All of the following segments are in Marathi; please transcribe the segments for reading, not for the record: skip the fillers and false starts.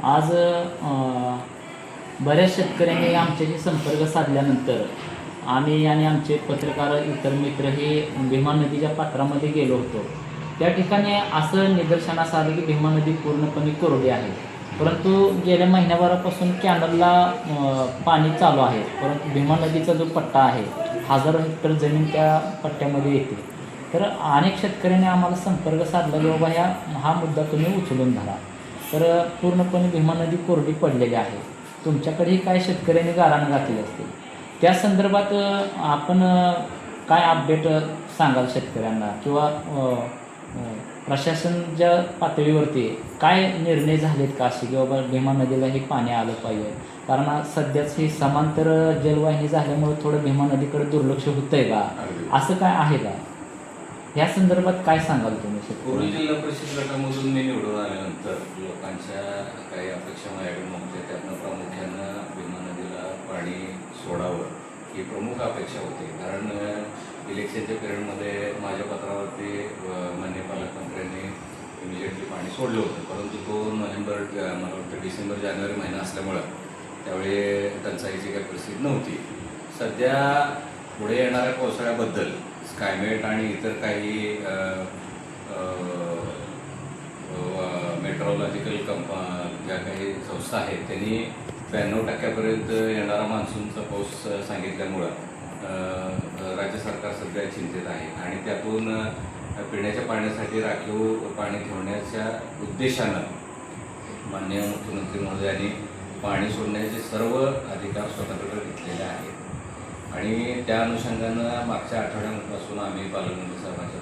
आज बऱ्याच शेतकऱ्यांनी आमच्याशी संपर्क साधल्यानंतर आम्ही आणि आमचे पत्रकार इतर मित्र हे भीमा नदीच्या पात्रामध्ये गेलो होतो. त्या ठिकाणी असं निदर्शनास आलं की भीमा नदी पूर्णपणे कोरडी आहे. परंतु गेल्या महिन्याभरापासून कॅनलला पाणी चालू आहे. परंतु भीमा नदीचा जो पट्टा आहे, हजारो हेक्टर जमीन त्या पट्ट्यामध्ये येते. तर अनेक शेतकऱ्यांनी आम्हाला संपर्क साधला की बाबा हा मुद्दा तुम्ही उचलून धरा. तर पूर्णपणे भीमा नदी कोरडी पडलेली आहे. तुमच्याकडेही काय शेतकऱ्यांनी गाराण घातली असतील, त्या संदर्भात आपण काय अपडेट सांगाल शेतकऱ्यांना, किंवा प्रशासनाच्या पातळीवरती काय निर्णय झालेत का असे की बाबा भीमा नदीला हे पाणी आलं पाहिजे? कारण सध्याच ही समांतर जलवाहिनी झाल्यामुळे थोडं भीमा नदीकडे दुर्लक्ष होतंय का, असं काय आहे का? या संदर्भात काय सांगाल तुम्ही? कोरोना जिल्हा परिषद गटामधून मी निवडून आल्यानंतर लोकांच्या काही अपेक्षा माझ्याकडून होत्या. त्यातनं प्रामुख्यानं भीमा नदीला पाणी सोडावं ही प्रमुख अपेक्षा होती. कारण इलेक्शनच्या पिरियडमध्ये माझ्या पत्रावरती माननीय पालकमंत्र्यांनी इमिजिएटली पाणी सोडलं होतं. परंतु तो नोव्हेंबर, मला वाटतं डिसेंबर जानेवारी महिना असल्यामुळं त्यावेळी टंचाईची काही परिस्थिती नव्हती. सध्या पुढे येणाऱ्या पावसाळ्याबद्दल स्कायमेट आणि इतर काही मेट्रोलॉजिकल ज्या काही संस्था आहेत त्यांनी 92% येणारा मान्सूनचा पाऊस सांगितल्यामुळं राज्य सरकार सध्या चिंतित आहे. आणि त्यातून पिण्याच्या पाण्यासाठी राखीव पाणी ठेवण्याच्या उद्देशानं माननीय मुख्यमंत्री महोदयांनी पाणी सोडण्याचे सर्व अधिकार स्वतःकडे घेतलेले आहेत. आणि त्या अनुषंगानं मागच्या आठवड्यापासून आम्ही पालकमंत्री साहेबांच्या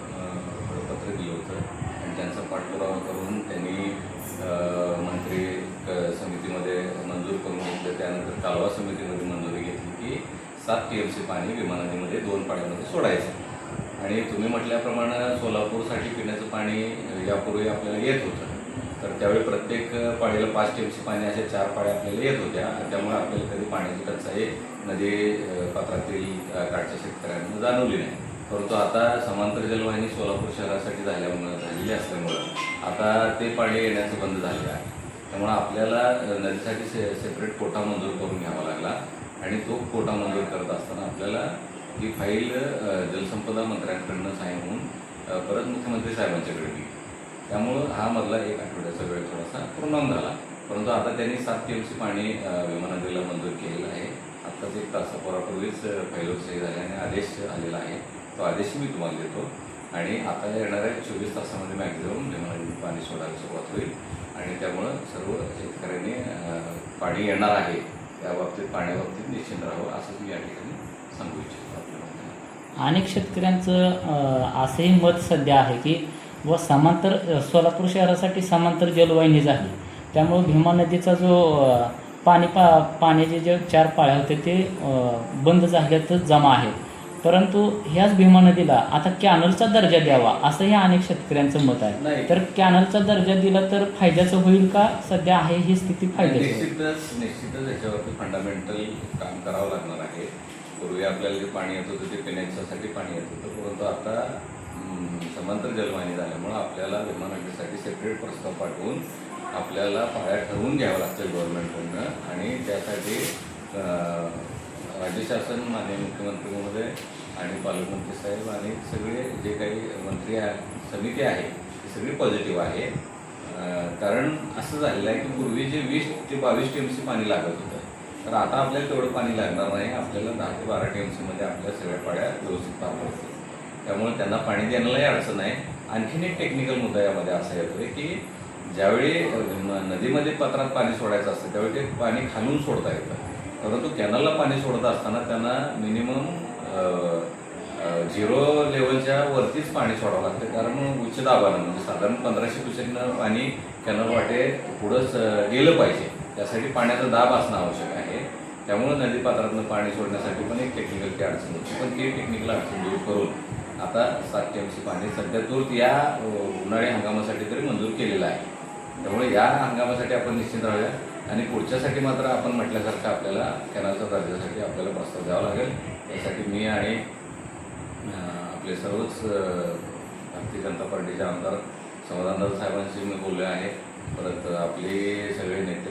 पत्र दिलं होतं आणि त्यांचा पाठपुरावा करून त्यांनी मंत्री समितीमध्ये मंजूर करून घेतलं. त्यानंतर कालवा समितीमध्ये मंजुरी घेतली की 7 TMC पाणी भीमा नदीमध्ये 2 पाड्यामध्ये सोडायचं. आणि तुम्ही म्हटल्याप्रमाणे सोलापूरसाठी पिण्याचं पाणी यापूर्वी आपल्याला येत होतं. तर त्यावेळी प्रत्येक पाळीला 5 TMC पाणी अशा 4 पाड्या आपल्याला येत होत्या. त्यामुळे आपल्याला कधी पाण्याची टंचाई नदी पात्रातील काठच्या शेतकऱ्यांना जाणवली नाही. परंतु आता समांतर जलवाहिनी सोलापूर शहरासाठी झालेली असल्यामुळं आता ते पाणी येण्याचं बंद झालेलं आहे. त्यामुळं आपल्याला नदीसाठी सेपरेट कोटा मंजूर करून घ्यावा लागला. आणि तो कोटा मंजूर करत असताना आपल्याला ही फाईल जलसंपदा मंत्र्यांकडनं साईन होऊन परत मुख्यमंत्री साहेबांच्याकडे गेली. त्यामुळं हा मधला 1 आठवड्याचा वेळ थोडासा पूर्ण झाला. परंतु आता त्यांनी 7 TMC पाणी भीमा नदीला मंजूर केलेलं आहे. आत्ताच 1 तासापूर्वीच फाईलवर सही झाली आणि आदेश आलेला आहे. तो आदेश मी तुम्हाला देतो. आणि आता येणाऱ्या 24 तासामध्ये मॅक्झिमम भीमा नदीत पाणी सोडायला सुरुवात होईल. आणि त्यामुळं सर्व शेतकऱ्यांनी पाणी येणार आहे त्याबाबतीत पाण्याबाबतीत निश्चिंत राहावं असंच मी या ठिकाणी सांगू इच्छितो. अनेक शेतकऱ्यांचं असंही मत सध्या आहे की समांतर सोलापूर शहरासाठी समांतर जलवाहिनी झाली, त्यामुळे भीमा नदीचा जो पाण्याचे जे 4 पाळ्या होते ते बंद झाल्यातच जमा आहेत. परंतु ह्याच भीमा नदीला आता कॅनलचा दर्जा द्यावा असंही अनेक शेतकऱ्यांचं मत आहे. तर कॅनलचा दर्जा दिला तर फायद्याचं होईल का? सध्या आहे ही स्थिती फायद्याची? निश्चितच याच्यावरती फंडामेंटल काम करावं लागणार आहे. पूर्वी आपल्याला जे पाणी येत होतं ते पिण्याच्यासाठी पाणी येत होतं. परंतु आता समांतर जलवाहिनी झाल्यामुळं आपल्याला भीमा नदीसाठी सेपरेट प्रस्ताव पाठवून आपल्याला पाळ्या ठरवून घ्यावं लागतं गव्हर्नमेंटकडनं. आणि त्यासाठी राज्य शासन, माननीय मुख्यमंत्री महोदय आणि पालकमंत्री साहेब आणि सगळे जे काही मंत्री समिती आहे ती सगळी पॉझिटिव्ह आहे. कारण असं झालेलं आहे की पूर्वी जे 20 ते 22 TMC पाणी लागत होतं, तर आता आपल्याला तेवढं पाणी लागणार नाही. आपल्याला 10 ते 12 TMCमध्ये आपल्या सगळ्या पाड्या व्यवस्थित पार पडतील. त्यामुळे त्यांना पाणी देण्यालाही अडचण आहे. आणखीन एक टेक्निकल मुद्दा यामध्ये असा येतो की ज्यावेळी नदीमध्ये पात्रात पाणी सोडायचं असतं त्यावेळी ते पाणी खालून सोडता येतं. परंतु कॅनलला पाणी सोडत असताना त्यांना मिनिमम 0 लेवलच्या वरतीच पाणी सोडावं लागतं. कारण उच्च दाबानं म्हणजे साधारण 1500 क्युसेकनं पाणी कॅनल वाटे पुढंच गेलं पाहिजे. त्यासाठी पाण्याचा दाब असणं आवश्यक आहे. त्यामुळं नदीपात्रातनं पाणी सोडण्यासाठी पण एक टेक्निकल अडचण होती. पण ती टेक्निकल अडचण दूर करून आता 7 TMC पाणी सध्या दूर या उन्हाळी हंगामासाठी तरी मंजूर केलेलं आहे. त्यामुळे या हंगामासाठी आपण निश्चित राहूया. आणि पुढच्यासाठी मात्र आपण म्हटल्यासारखं आपल्याला कॅनलच्या दर्जासाठी आपल्याला प्रस्ताव द्यावा लागेल. यासाठी मी आणि आपले सर्वच भारतीय जनता पार्टीचे आमदार समाधानदादा साहेबांशी मी बोलले आहे. परत आपले सगळे नेते